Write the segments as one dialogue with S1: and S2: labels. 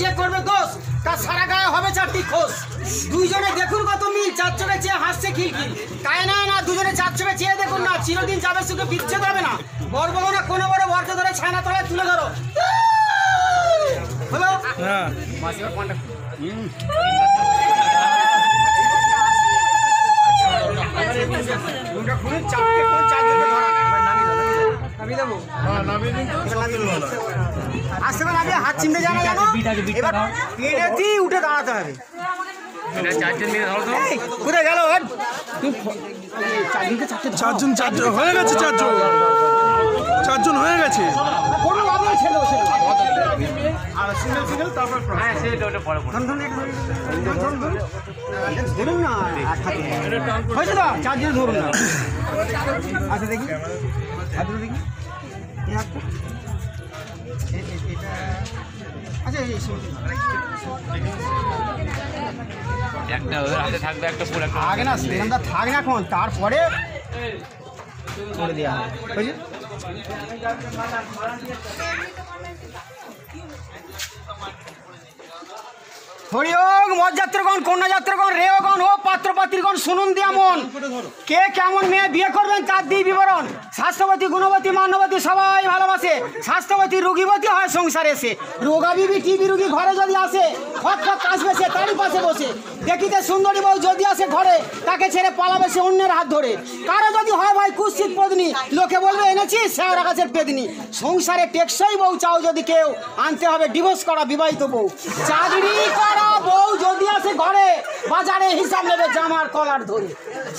S1: যে করবে দোষ তার সারা গায়ে হবে চারটি খোঁজ। দুইজনে দেখুন কত মিল, চার চোখে চেয়ে হাসছে খিলখিল। কায় না না দুজনে চার চোখে চেয়ে দেখুন না, চিরদিন যাবে সুখে বিচ্ছেদ হবে না। বর্বনা কোনো বড় বরকে ধরে ছানা তলায় তুলে ধরো। হ্যালো হ্যাঁ আসতে পারে আগে হাত চিনতে জানা জানো, এবার পেড়েতেই উঠে দাঁড়াতে হবে। কোথায় গেল
S2: চারজন হয়ে গেছে, চারজন হয়ে গেছে।
S1: ধরুন না হয়েছে তো, চারজন ধরুন না। আচ্ছা দেখি দেখি আচ্ছা আগে না সেখানটা থাক না এখন, তারপরে করে দেওয়া হবে। বুঝলি হরিওং মজ্জাত্রগণ, কন্যাযাত্রগণ, রেওগণ ও পাত্রপাত্রীগণ শুনুন দিয়া মন। কে কেমন মেয়ে বিয়ে করবেন তার দিয়ে বিবরণ। স্বাস্থ্যবতী, গুণবতী, মান্যবতী সবাই ভালোবাসে। স্বাস্থ্যবতী রোগীবতী হয় সংসারে এসে। রোগাবিবি টিবি রুগী ঘরে যদি আসে, খট খট আসবে সে তারই পাশে বসে। দেখিতে সুন্দরী বউ যদি আসে ঘরে, তাকে ছেড়ে পালাবে সে অন্যের হাত ধরে। কারো যদি হয় ভাই কুৎসিত পত্নী, লোকে বলবে এনেছি শেওড়া গাছের পেদনি। সংসারে টেকসই বউ চাও যদি কেউ, আনতে হবে ডিভোর্স করা বিবাহিত বউ। চাকরি করা বউ যদি আসে ঘরে, বাজারে হিসাব নেবে জামার কলার ধরে।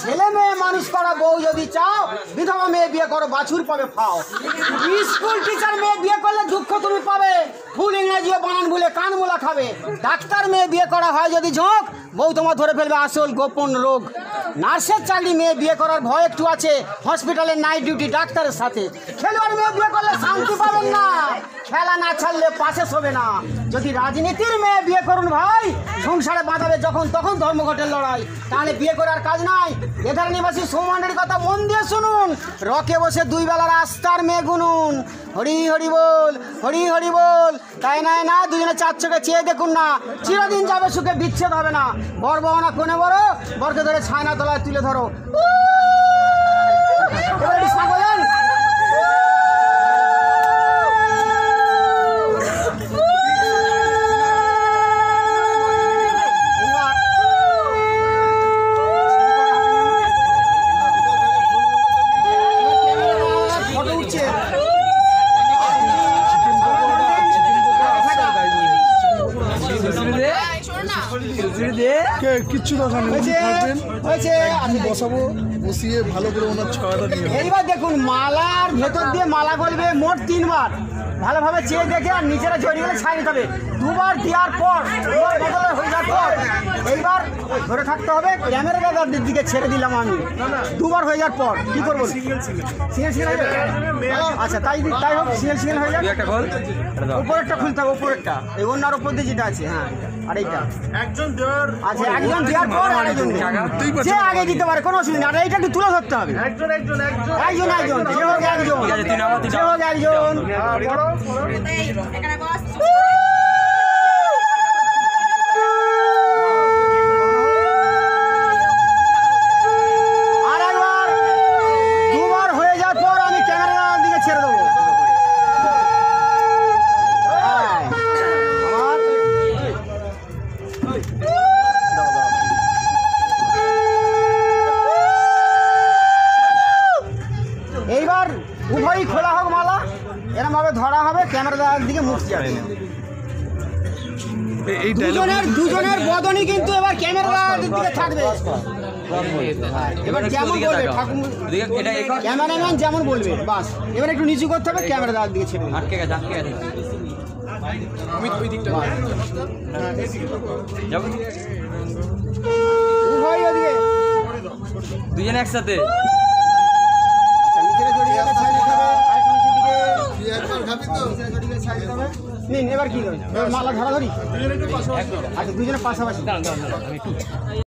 S1: ছেলে মেয়ে মানুষ করা বউ যদি চাও, বিধবা মেয়ে বিয়ে করো বাছুর পাবে ফাও। স্কুল টিচার মেয়ে বিয়ে করলে দুঃখ তুমি পাবে, ফুল ইংরেজি বানান ভুলে কান মোলা খাবে। ডাক্তার মেয়ে বিয়ে করা হয় যদি ঝোঁক, বউ তোমার ধরে ফেলবে আসল গোপন রোগ। নার্সের চাকরি মেয়ে বিয়ে করার ভয় একটু আছে, হসপিটালের নাইট ডিউটি ডাক্তারের সাথে। খেলোয়াড় মেয়ে বিয়ে করলে শান্তি পাবেন না, খেলা না ছাড়লে পাশে শোবে না। যদি রাজনীতির মেয়ে বিয়ে করুন ভাই, সংসারে বাঁধাবে যখন তখন ধর্মঘটের লড়াই। তাহলে বিয়ে করার কাজ নাই। এধার নিবাসী সৌমানের কথা মন দিয়ে শুনুন, রকে বসে দুই বেলার আস্তার মেয়ে গুনুন। হরি হরি বল, হরি হরি বল। তাই নয় না দুজনে চার চোখে চেয়ে দেখুন না, চিরদিন যাবে সুখে বিচ্ছেদ হবে না। বরবনা কোনে বড় বরকে ধরে ছায়না তলায় তুলে ধরো।
S2: কিচ্ছু দরকার নেই, আমি বসাবো, বসিয়ে ভালো করে ওনার ছড়াটা নিয়ে।
S1: এইবার দেখুন মালার ভেতর দিয়ে মালা গলবে মোট 3 বার। ভালোভাবে চেয়ে দেখে আর নিচেরা জড়িয়ে গেলে ছাই নিতে হবে। 2 বার দেওয়ার পর হয়ে যাওয়ার পর এইবার ধরে থাকতে হবে। ক্যামেরা দাদার দিকে ছেড়ে দিলাম আমি। 2 বার হয়ে যাওয়ার পর কি করবো? সিঙ্গেল হয়ে যাবে। আচ্ছা তাই হোক, সিঙ্গেল হয়ে যাবে। উপরেরটা খুলতে হবে, উপরেরটা এই অন্যার উপর দিয়ে যেটা আছে। হ্যাঁ আর এইটা একজন দেওয়ার, আচ্ছা একজন দেওয়ার পর আরেকজন যে আগে দিতে পারে কোনো অসুবিধা নেই। আর এইটা একটু তুলে ধরতে হবে। একজন যে হোক একজন। আর একবার 2 বার হয়ে যাওয়ার পর আমি ক্যামেরার দিকে ছেড়ে দেবো। এইবার উভয়ই খোলা হোক মালা, এরকম ভাবে ধরা হবে, ক্যামেরার দিকে মুখ যাবে। দুজনের বদনই কিন্তু এবার ক্যামেরার দিকে থাকবে। এবার যেমন বলবে ক্যামেরাম্যান যেমন বলবে বাস। এবার একটু নিচু করতে হবে, ক্যামেরার দিকে ছেড়ে উভয় ওদিকে
S3: দুজনে একসাথে।
S1: এবার কি মালা ধরাধরি? আচ্ছা দুজনে পাশাপাশি।